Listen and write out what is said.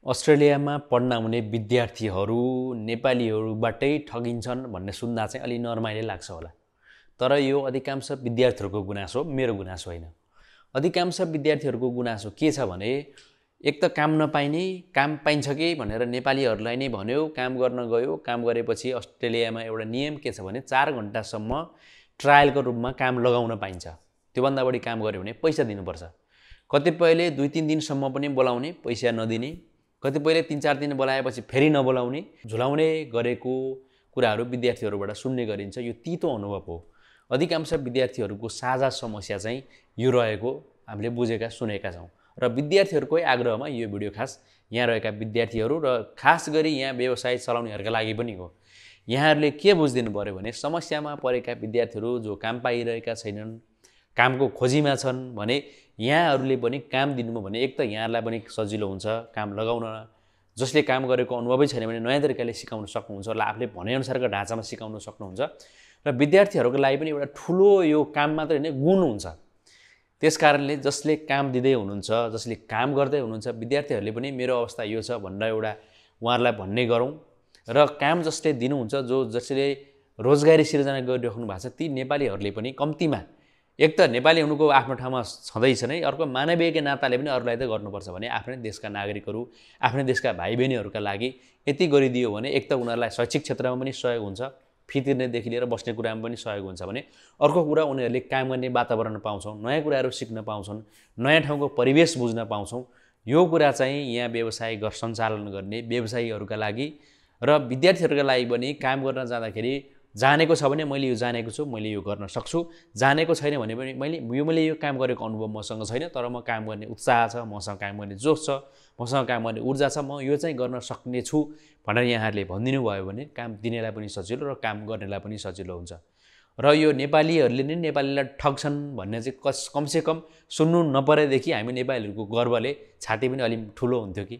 अस्ट्रेलियामा पढ्न आउने विद्यार्थीहरू नेपालीहरूबाटै ठगिन्छन् भन्ने सुन्दा चाहिँ अलि नरमाइलो लाग्छ होला। तर यो अधिकांश विद्यार्थीहरूको गुनासो, मेरो गुनासो होइन। अधिकांश विद्यार्थीहरूको गुनासो के छ भने एक त काम नपाइने, काम पाइन्छ कि भनेर नेपालीहरूलाई नै भन्यो, काम गर्न गयो, काम गरेपछि अस्ट्रेलियामा एउटा नियम के छ भने 4 घण्टासम्म ट्रायलको रूपमा काम लगाउन पाइन्छ। त्योभन्दा बढी काम गर्यो भने पैसा दिनुपर्छ। कतिपयले 2-3 दिनसम्म पनि बोलाउने, पैसा नदिने, कतिपयले 3-4 दिन बोलाएपछि फेरि नबोलाउने, झुलाउने गरेको कुराहरू विद्यार्थीहरूबाट सुन्ने गरिन्छ। यो तितो अनुभव हो। अधिकांश विद्यार्थीहरूको साझा समस्या चाहिँ यो रहेको हामीले बुझेका सुनेका छौँ र विद्यार्थीहरूकै आग्रहमा यो भिडियो खास यहाँ रहेका विद्यार्थीहरू र खास गरी यहाँ व्यवसाय चलाउनेहरूका लागि पनि हो। यहाँहरूले के बुझिदिनु पर्यो भने समस्यामा परेका विद्यार्थीहरू जो काम पाइरहेका छैनन्, कामको खोजीमा छन् भने यहाँहरूले पनि काम दिनुभयो भने एक त यहाँहरूलाई पनि सजिलो हुन्छ काम लगाउन। जसले काम गरेको अनुभवै छैन भने नयाँ तरिकाले सिकाउन सक्नुहुन्छ र आफूले भनेअनुसारको ढाँचामा सिकाउन सक्नुहुन्छ र विद्यार्थीहरूको लागि पनि एउटा ठुलो यो काम मात्रै होइन गुण हुन्छ। त्यसकारणले जसले काम दिँदै हुनुहुन्छ, जसले काम गर्दै हुनुहुन्छ, विद्यार्थीहरूले पनि मेरो अवस्था यो छ भनेर एउटा उहाँहरूलाई भन्ने गरौँ र काम जसले दिनुहुन्छ, जसले रोजगारी सिर्जना गरिराख्नु भएको छ, ती नेपालीहरूले पनि कम्तीमा एक त नेपाली हुनुको आफ्नो ठाउँमा छँदैछ नै, अर्को मानवीय नाताले पनि अरूलाई त गर्नुपर्छ भने आफ्नै देशका नागरिकहरू, आफ्नै देशका भाइ बहिनीहरूका लागि यति गरिदियो भने एक त उनीहरूलाई शैक्षिक क्षेत्रमा पनि सहयोग हुन्छ, फी तिर्नेदेखि लिएर बस्ने कुरामा पनि सहयोग हुन्छ भने अर्को कुरा उनीहरूले काम गर्ने वातावरण पाउँछौँ, नयाँ कुराहरू सिक्न पाउँछन्, नयाँ ठाउँको परिवेश बुझ्न पाउँछौँ। यो कुरा चाहिँ यहाँ व्यवसाय सञ्चालन गर्ने व्यवसायीहरूका लागि र विद्यार्थीहरूका लागि पनि काम गर्न जाँदाखेरि जानेको छ भने मैले यो जानेको छु, मैले यो गर्न सक्छु, जानेको छैन भने पनि मैले यो काम गरेको अनुभव मसँग छैन, तर म काम गर्ने उत्साह छ, मसँग काम गर्ने जोस छ, मसँग काम गर्ने ऊर्जा छ, म यो चाहिँ गर्न सक्ने छु भनेर यहाँहरूले भनिदिनु भयो भने काम दिनेलाई पनि सजिलो र काम गर्नेलाई पनि सजिलो हुन्छ। र यो नेपालीहरूले नै नेपालीलाई ठग्छन् भन्ने चाहिँ कमसेकम सुन्नु नपरेदेखि हामी नेपालीहरूको गर्वले छाती पनि अलि ठुलो हुन्थ्यो कि